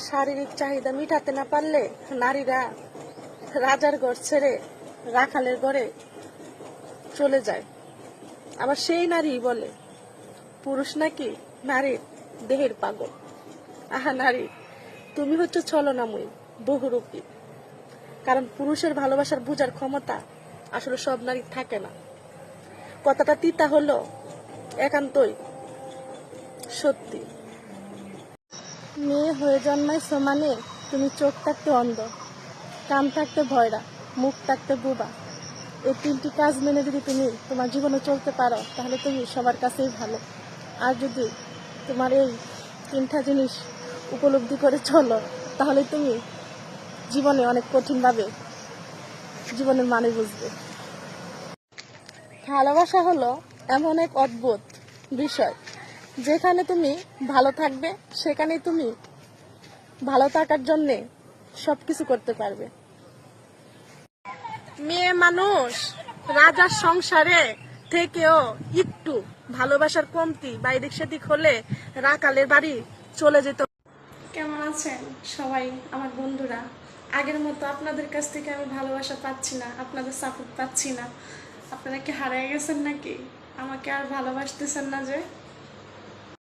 শারীরিক চাহিদা মিটাতে না পারলে নারীরা রাজার ঘর ছেড়ে রাখালের ঘরে চলে যায়। আবার সেই নারী বলে পুরুষ নাকি নারীর দেহের পাগল। আহা নারী, তুমি হচ্ছে ছলনাময়ী, বহুরূপী। কারণ পুরুষের ভালোবাসার বোঝার ক্ষমতা আসলে সব নারীর থাকে না। কথাটা তিতা হলো একান্তই সত্যি। মেয়ে হয়ে জন্মাইছ মানে তুমি চোখ থাকতে অন্ধ, কান থাকতে ভয়রা, মুখ থাকতে বোবা। এই তিনটি কাজ মেনে যদি তুমি তোমার জীবনে চলতে পারো তাহলে তুমি সবার কাছেই ভালো। আর যদি তোমার এই তিনটা জিনিস উপলব্ধি করে চলো তাহলে তুমি জীবনে অনেক কঠিনভাবে জীবনের মানে বুঝবে। ভালোবাসা হলো এমন এক অদ্ভুত বিষয়, যেখানে তুমি ভালো থাকবে সেখানে তুমি ভালো থাকার জন্য সবকিছু করতে পারবে। মেয়ে মানুষ রাজার সংসারে থেকেও একটু ভালোবাসার কমতি বা এদিক সেদিক হলে রাকালের বাড়ি চলে যেত। কেমন আছেন সবাই আমার বন্ধুরা? আগের মতো আপনাদের কাছ থেকে আমি ভালোবাসা পাচ্ছি না, আপনাদের সাপোর্ট পাচ্ছি না। আপনারা কি হারিয়ে গেছেন নাকি? আমাকে আর ভালোবাসতেছেন না যে?